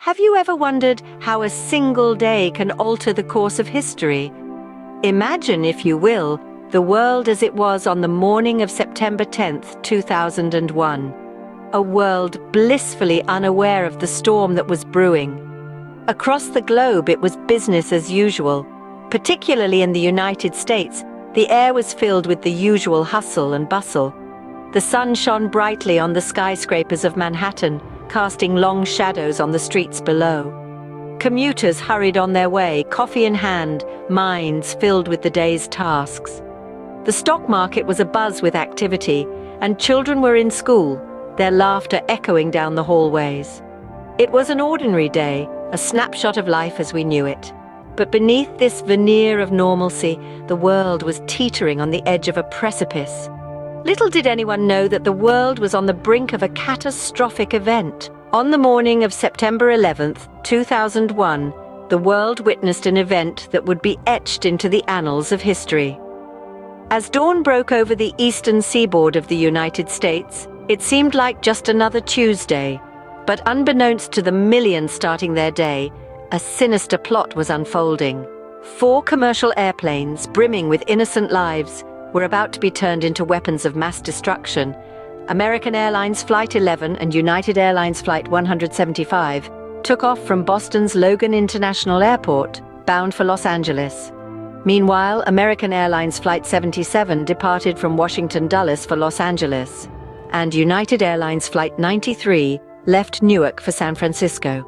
Have you ever wondered how a single day can alter the course of history? Imagine, if you will, the world as it was on the morning of September 10th, 2001. A world blissfully unaware of the storm that was brewing. Across the globe, it was business as usual. Particularly in the United States, the air was filled with the usual hustle and bustle. The sun shone brightly on the skyscrapers of Manhattan, casting long shadows on the streets below. Commuters hurried on their way, coffee in hand, minds filled with the day's tasks. The stock market was abuzz with activity, and children were in school, their laughter echoing down the hallways. It was an ordinary day, a snapshot of life as we knew it. But beneath this veneer of normalcy, the world was teetering on the edge of a precipice. Little did anyone know that the world was on the brink of a catastrophic event. On the morning of September 11th, 2001, the world witnessed an event that would be etched into the annals of history. As dawn broke over the eastern seaboard of the United States, it seemed like just another Tuesday. But unbeknownst to the millions starting their day, a sinister plot was unfolding. 4 commercial airplanes, brimming with innocent lives, were about to be turned into weapons of mass destruction. American Airlines Flight 11 and United Airlines Flight 175 took off from Boston's Logan International Airport, bound for Los Angeles. Meanwhile, American Airlines Flight 77 departed from Washington Dulles for Los Angeles, and United Airlines Flight 93 left Newark for San Francisco.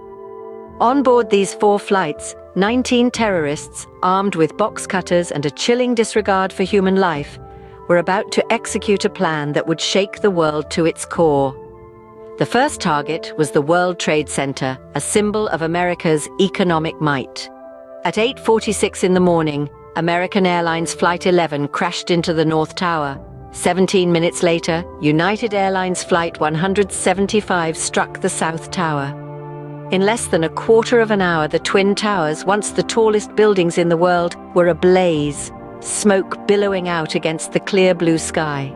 On board these 4 flights, 19 terrorists, armed with box cutters and a chilling disregard for human life, were about to execute a plan that would shake the world to its core. The first target was the World Trade Center, a symbol of America's economic might. At 8:46 in the morning, American Airlines Flight 11 crashed into the North Tower. 17 minutes later, United Airlines Flight 175 struck the South Tower. In less than a quarter of an hour, the Twin Towers, once the tallest buildings in the world, were ablaze, smoke billowing out against the clear blue sky.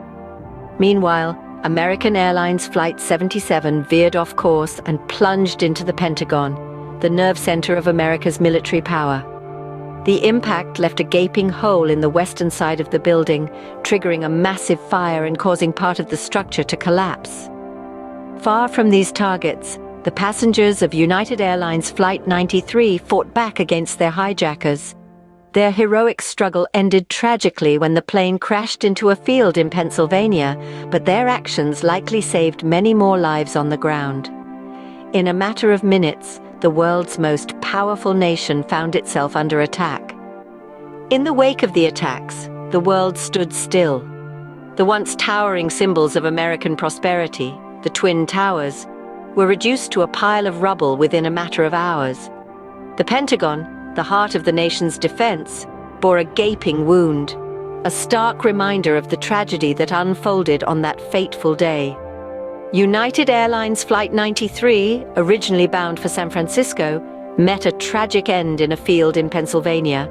Meanwhile, American Airlines Flight 77 veered off course and plunged into the Pentagon, the nerve center of America's military power. The impact left a gaping hole in the western side of the building, triggering a massive fire and causing part of the structure to collapse. Far from these targets, the passengers of United Airlines Flight 93 fought back against their hijackers. Their heroic struggle ended tragically when the plane crashed into a field in Pennsylvania, but their actions likely saved many more lives on the ground. In a matter of minutes, the world's most powerful nation found itself under attack. In the wake of the attacks, the world stood still. The once towering symbols of American prosperity, the Twin Towers, were reduced to a pile of rubble within a matter of hours. The Pentagon, the heart of the nation's defense, bore a gaping wound, a stark reminder of the tragedy that unfolded on that fateful day. United Airlines Flight 93, originally bound for San Francisco, met a tragic end in a field in Pennsylvania.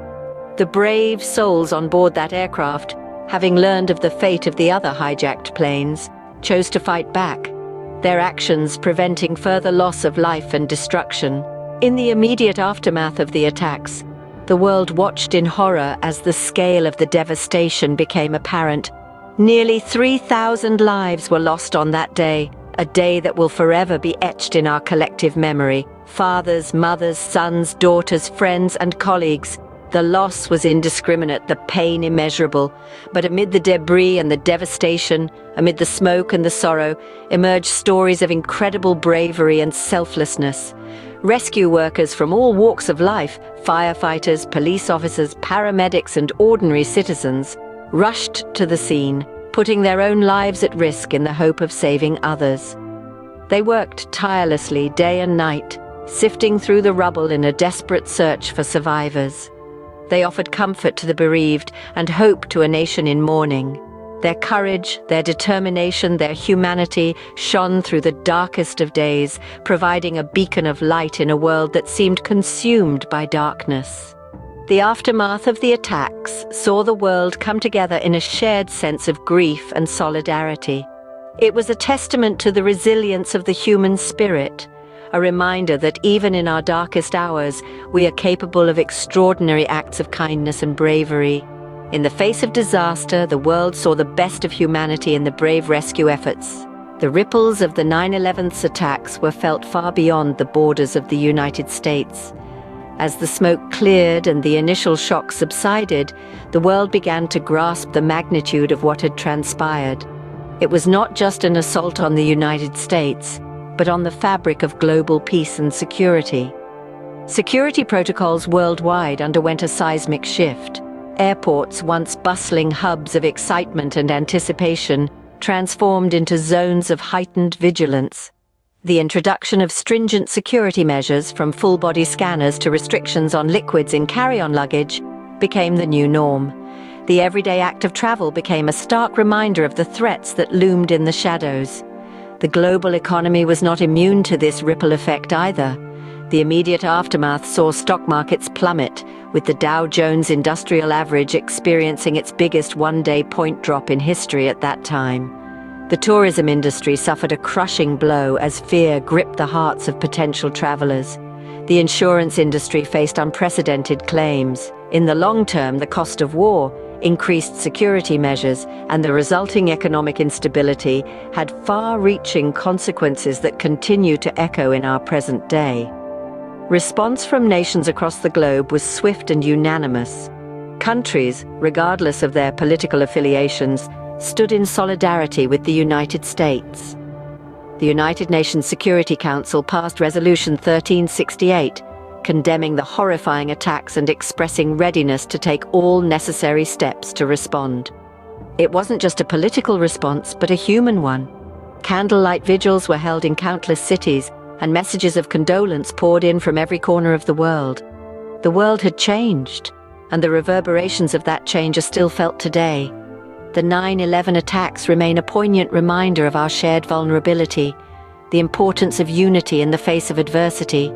The brave souls on board that aircraft, having learned of the fate of the other hijacked planes, chose to fight back, their actions preventing further loss of life and destruction. In the immediate aftermath of the attacks, the world watched in horror as the scale of the devastation became apparent. Nearly 3,000 lives were lost on that day, a day that will forever be etched in our collective memory. Fathers, mothers, sons, daughters, friends, and colleagues. The loss was indiscriminate, the pain immeasurable. But amid the debris and the devastation, amid the smoke and the sorrow, emerged stories of incredible bravery and selflessness. Rescue workers from all walks of life, firefighters, police officers, paramedics, and ordinary citizens, rushed to the scene, putting their own lives at risk in the hope of saving others. They worked tirelessly day and night, sifting through the rubble in a desperate search for survivors. They offered comfort to the bereaved and hope to a nation in mourning. Their courage, their determination, their humanity shone through the darkest of days, providing a beacon of light in a world that seemed consumed by darkness. The aftermath of the attacks saw the world come together in a shared sense of grief and solidarity. It was a testament to the resilience of the human spirit, a reminder that even in our darkest hours, we are capable of extraordinary acts of kindness and bravery. In the face of disaster, the world saw the best of humanity in the brave rescue efforts. The ripples of the 9/11 attacks were felt far beyond the borders of the United States. As the smoke cleared and the initial shock subsided, the world began to grasp the magnitude of what had transpired. It was not just an assault on the United States, but on the fabric of global peace and security. Security protocols worldwide underwent a seismic shift. Airports, once bustling hubs of excitement and anticipation, transformed into zones of heightened vigilance. The introduction of stringent security measures, from full-body scanners to restrictions on liquids in carry-on luggage, became the new norm. The everyday act of travel became a stark reminder of the threats that loomed in the shadows. The global economy was not immune to this ripple effect either. The immediate aftermath saw stock markets plummet, with the Dow Jones Industrial Average experiencing its biggest one-day point drop in history at that time. The tourism industry suffered a crushing blow as fear gripped the hearts of potential travelers. The insurance industry faced unprecedented claims. In the long term, the cost of war, increased security measures, and the resulting economic instability had far-reaching consequences that continue to echo in our present day. Response from nations across the globe was swift and unanimous. Countries, regardless of their political affiliations, stood in solidarity with the United States. The United Nations Security Council passed Resolution 1368, condemning the horrifying attacks and expressing readiness to take all necessary steps to respond. It wasn't just a political response, but a human one. Candlelight vigils were held in countless cities, and messages of condolence poured in from every corner of the world. The world had changed, and the reverberations of that change are still felt today. The 9/11 attacks remain a poignant reminder of our shared vulnerability, the importance of unity in the face of adversity,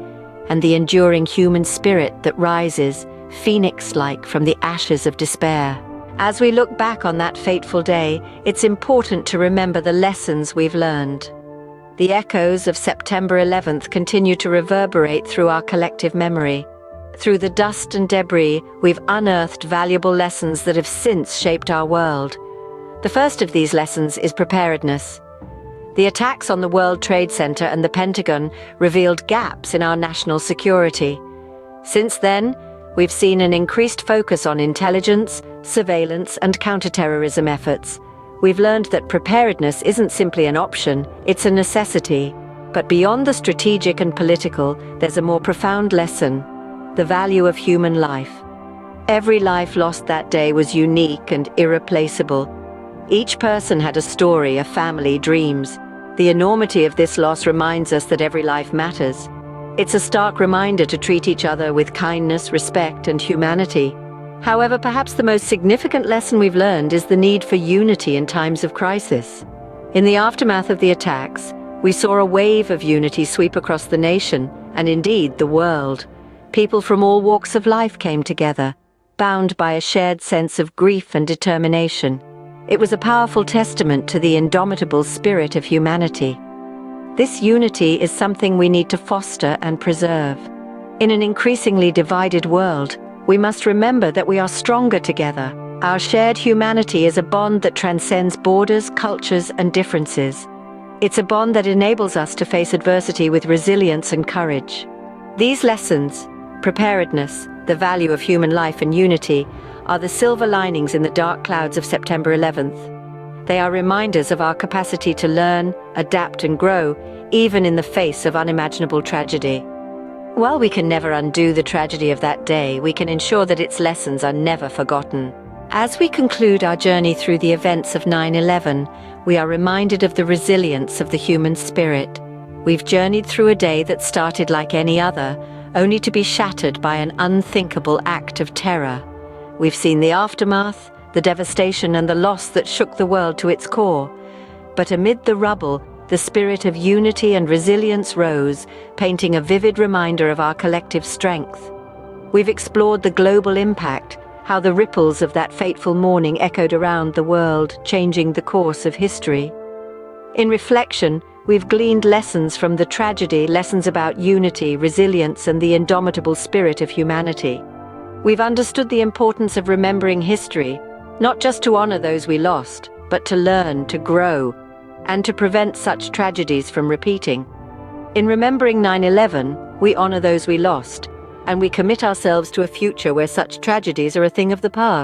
and the enduring human spirit that rises, phoenix-like, from the ashes of despair. As we look back on that fateful day, it's important to remember the lessons we've learned. The echoes of September 11th continue to reverberate through our collective memory. Through the dust and debris, we've unearthed valuable lessons that have since shaped our world. The first of these lessons is preparedness. The attacks on the World Trade Center and the Pentagon revealed gaps in our national security. Since then, we've seen an increased focus on intelligence, surveillance, and counterterrorism efforts. We've learned that preparedness isn't simply an option, it's a necessity. But beyond the strategic and political, there's a more profound lesson: the value of human life. Every life lost that day was unique and irreplaceable. Each person had a story, a family, dreams. The enormity of this loss reminds us that every life matters. It's a stark reminder to treat each other with kindness, respect, and humanity. However, perhaps the most significant lesson we've learned is the need for unity in times of crisis. In the aftermath of the attacks, we saw a wave of unity sweep across the nation, and indeed the world. People from all walks of life came together, bound by a shared sense of grief and determination. It was a powerful testament to the indomitable spirit of humanity. This unity is something we need to foster and preserve. In an increasingly divided world, we must remember that we are stronger together. Our shared humanity is a bond that transcends borders, cultures, and differences. It's a bond that enables us to face adversity with resilience and courage. These lessons, preparedness, the value of human life, and unity, are the silver linings in the dark clouds of September 11th. They are reminders of our capacity to learn, adapt, and grow, even in the face of unimaginable tragedy. While we can never undo the tragedy of that day, we can ensure that its lessons are never forgotten. As we conclude our journey through the events of 9/11, we are reminded of the resilience of the human spirit. We've journeyed through a day that started like any other, only to be shattered by an unthinkable act of terror. We've seen the aftermath, the devastation, and the loss that shook the world to its core. But amid the rubble, the spirit of unity and resilience rose, painting a vivid reminder of our collective strength. We've explored the global impact, how the ripples of that fateful morning echoed around the world, changing the course of history. In reflection, We've gleaned lessons from the tragedy, lessons about unity, resilience, and the indomitable spirit of humanity. We've understood the importance of remembering history, not just to honor those we lost, but to learn, to grow, and to prevent such tragedies from repeating. In remembering 9/11, we honor those we lost, and we commit ourselves to a future where such tragedies are a thing of the past.